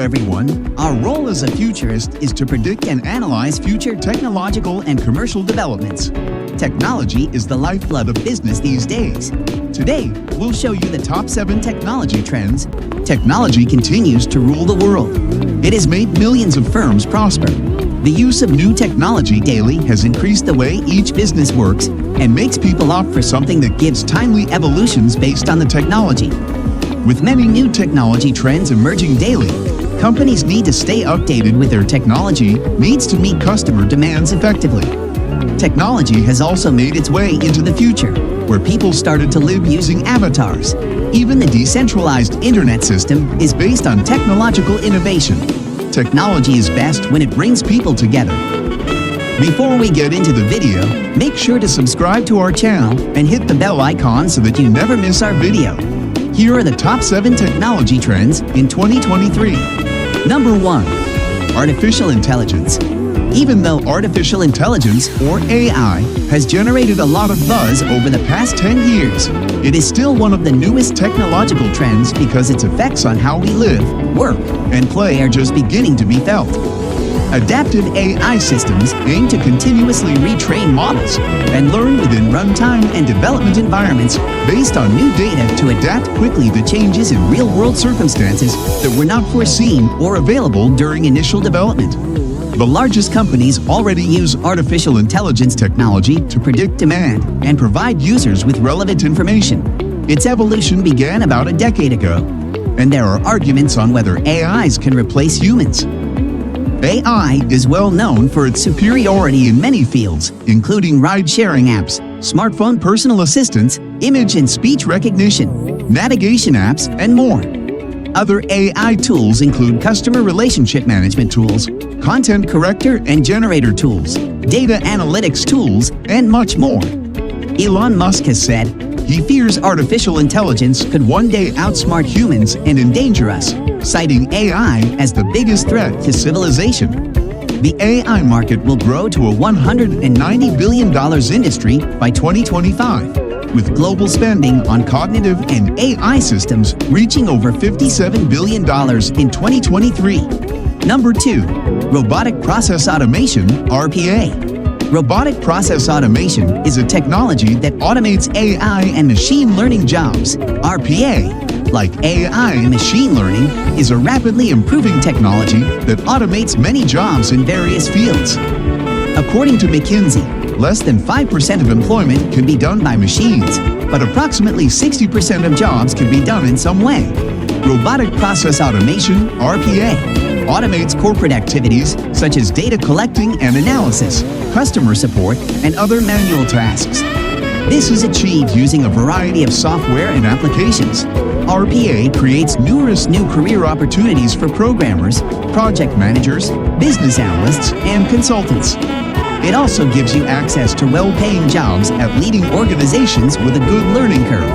everyone. Our role as a futurist is to predict and analyze future technological and commercial developments. Technology is the lifeblood of business these days. Today, we'll show you the top 7 technology trends. Technology continues to rule the world. It has made millions of firms prosper. The use of new technology daily has increased the way each business works and makes people opt for something that gives timely evolutions based on the technology. With many new technology trends emerging daily, companies need to stay updated with their technology needs to meet customer demands effectively. Technology has also made its way into the future, where people started to live using avatars. Even the decentralized internet system is based on technological innovation. Technology is best when it brings people together. Before we get into the video, make sure to subscribe to our channel and hit the bell icon so that you never miss our video. Here are the top 7 technology trends in 2023. Number 1. Artificial intelligence. Even though artificial intelligence, or AI, has generated a lot of buzz over the past 10 years, it is still one of the newest technological trends because its effects on how we live, work, and play are just beginning to be felt. Adaptive AI systems aim to continuously retrain models and learn within runtime and development environments based on new data to adapt quickly to changes in real-world circumstances that were not foreseen or available during initial development. The largest companies already use artificial intelligence technology to predict demand and provide users with relevant information. Its evolution began about a decade ago, and there are arguments on whether AIs can replace humans. AI is well known for its superiority in many fields, including ride-sharing apps, smartphone personal assistants, image and speech recognition, navigation apps, and more. Other AI tools include customer relationship management tools, content corrector and generator tools, data analytics tools, and much more. Elon Musk has said he fears artificial intelligence could one day outsmart humans and endanger us, citing AI as the biggest threat to civilization. The AI market will grow to a $190 billion industry by 2025, with global spending on cognitive and AI systems reaching over $57 billion in 2023. Number 2. Robotic Process Automation, RPA. Robotic process automation is a technology that automates AI and machine learning jobs. RPA, like AI and machine learning, is a rapidly improving technology that automates many jobs in various fields. According to McKinsey, less than 5% of employment can be done by machines, but approximately 60% of jobs can be done in some way. Robotic process automation, RPA, automates corporate activities such as data collecting and analysis, customer support, and other manual tasks. This is achieved using a variety of software and applications. RPA creates numerous new career opportunities for programmers, project managers, business analysts, and consultants. It also gives you access to well-paying jobs at leading organizations with a good learning curve.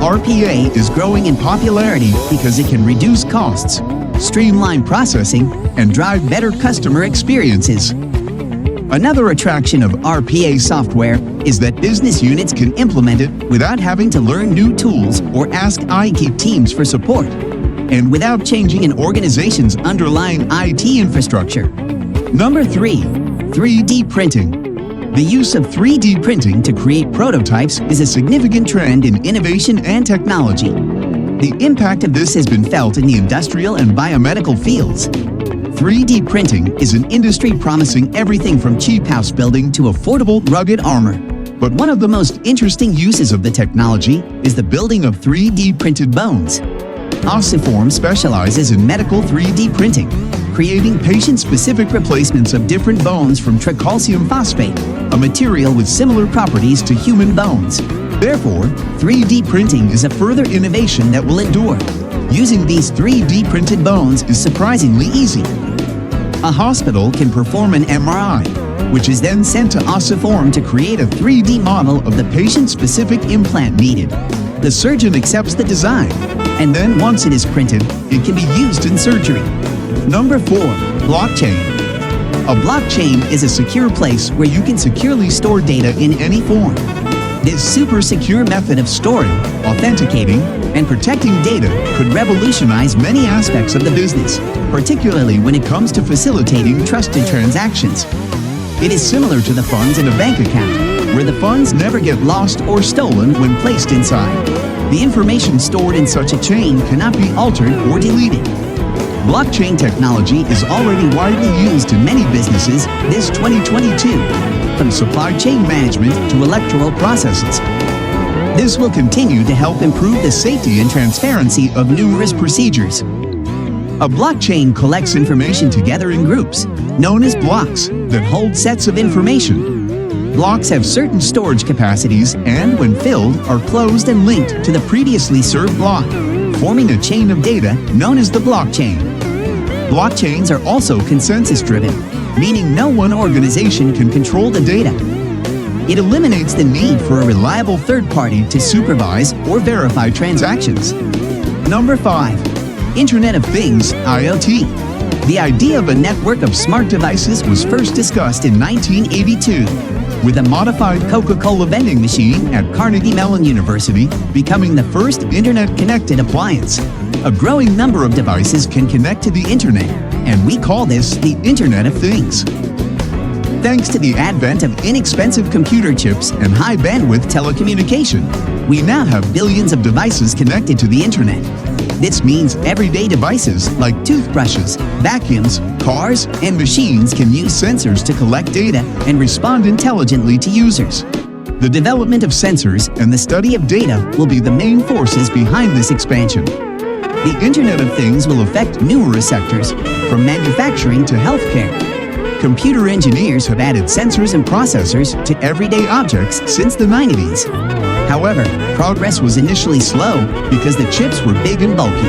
RPA is growing in popularity because it can reduce costs, streamline processing, and drive better customer experiences. Another attraction of RPA software is that business units can implement it without having to learn new tools or ask IT teams for support, and without changing an organization's underlying IT infrastructure. Number 3. 3D printing. The use of 3D printing to create prototypes is a significant trend in innovation and technology. The impact of this has been felt in the industrial and biomedical fields. 3D printing is an industry promising everything from cheap house building to affordable, rugged armor. But one of the most interesting uses of the technology is the building of 3D printed bones. Ossiform specializes in medical 3D printing, creating patient-specific replacements of different bones from tricalcium phosphate, a material with similar properties to human bones. Therefore, 3D printing is a further innovation that will endure. Using these 3D printed bones is surprisingly easy. A hospital can perform an MRI, which is then sent to Ossiform to create a 3D model of the patient-specific implant needed. The surgeon accepts the design, and then once it is printed, it can be used in surgery. Number 4. Blockchain. A blockchain is a secure place where you can securely store data in any form. This super secure method of storing, authenticating, and protecting data could revolutionize many aspects of the business, particularly when it comes to facilitating trusted transactions. It is similar to the funds in a bank account, where the funds never get lost or stolen when placed inside. The information stored in such a chain cannot be altered or deleted. Blockchain technology is already widely used in many businesses this 2022, from supply chain management to electoral processes. This will continue to help improve the safety and transparency of numerous procedures. A blockchain collects information together in groups, known as blocks, that hold sets of information. Blocks have certain storage capacities and, when filled, are closed and linked to the previously served block, forming a chain of data known as the blockchain. Blockchains are also consensus-driven, meaning no one organization can control the data. It eliminates the need for a reliable third party to supervise or verify transactions. Number 5. Internet of Things, IoT. The idea of a network of smart devices was first discussed in 1982, with a modified Coca-Cola vending machine at Carnegie Mellon University becoming the first internet-connected appliance. A growing number of devices can connect to the internet, and we call this the Internet of Things. Thanks to the advent of inexpensive computer chips and high-bandwidth telecommunication, we now have billions of devices connected to the internet. This means everyday devices like toothbrushes, vacuums, cars, and machines can use sensors to collect data and respond intelligently to users. The development of sensors and the study of data will be the main forces behind this expansion. The Internet of Things will affect numerous sectors, from manufacturing to healthcare. Computer engineers have added sensors and processors to everyday objects since the 90s. However, progress was initially slow because the chips were big and bulky.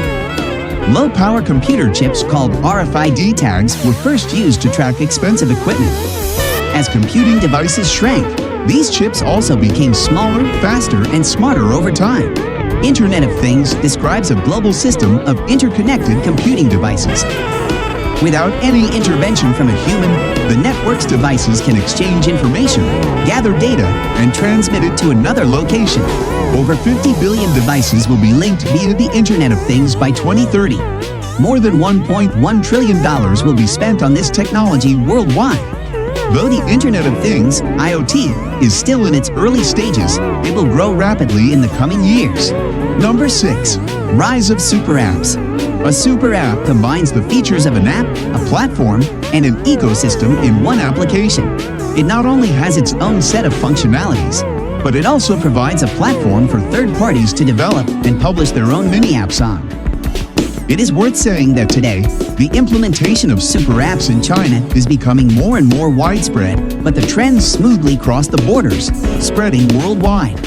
Low-power computer chips called RFID tags were first used to track expensive equipment. As computing devices shrank, these chips also became smaller, faster, and smarter over time. Internet of Things describes a global system of interconnected computing devices. Without any intervention from a human, the network's devices can exchange information, gather data, and transmit it to another location. Over 50 billion devices will be linked via the Internet of Things by 2030. More than $1.1 trillion will be spent on this technology worldwide. Though the Internet of Things, IoT, is still in its early stages, it will grow rapidly in the coming years. Number 6. Rise of super apps. A super app combines the features of an app, a platform, and an ecosystem in one application. It not only has its own set of functionalities, but it also provides a platform for third parties to develop and publish their own mini-apps on. It is worth saying that today, the implementation of super apps in China is becoming more and more widespread, but the trends smoothly cross the borders, spreading worldwide.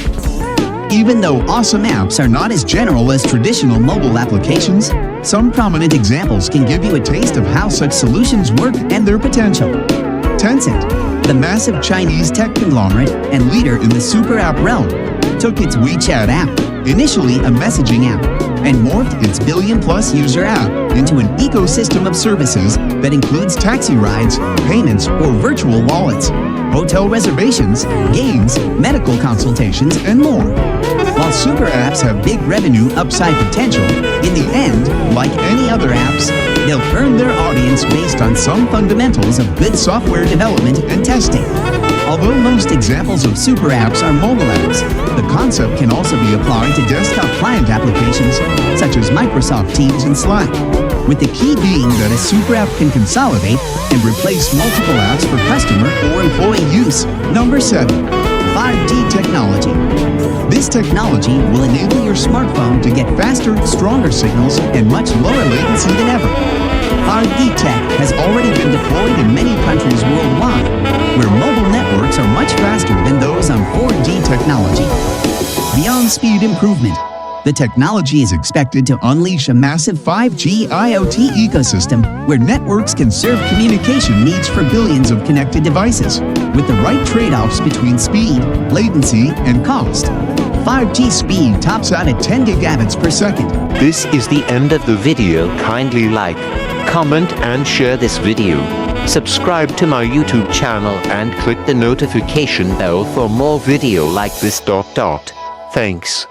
Even though awesome apps are not as general as traditional mobile applications, some prominent examples can give you a taste of how such solutions work and their potential. Tencent, the massive Chinese tech conglomerate and leader in the super app realm, took its WeChat app, initially a messaging app, and morphed its billion-plus user app into an ecosystem of services that includes taxi rides, payments, or virtual wallets, hotel reservations, games, medical consultations, and more. While super apps have big revenue upside potential, in the end, like any other apps, they'll earn their audience based on some fundamentals of good software development and testing. Although most examples of super apps are mobile apps, the concept can also be applied to desktop client applications such as Microsoft Teams and Slack, with the key being that a super app can consolidate and replace multiple apps for customer or employee use. Number 7. 5G technology. This technology will enable your smartphone to get faster, stronger signals and much lower latency than ever. 5G tech has already been deployed in many countries worldwide, where mobile networks are much faster than those on 4G technology. Beyond speed improvement, the technology is expected to unleash a massive 5G IoT ecosystem where networks can serve communication needs for billions of connected devices, with the right trade-offs between speed, latency, and cost. 5G speed tops out at 10 gigabits per second. This is the end of the video. Kindly like, comment and share this video. Subscribe to my YouTube channel and click the notification bell for more video like this. Thanks.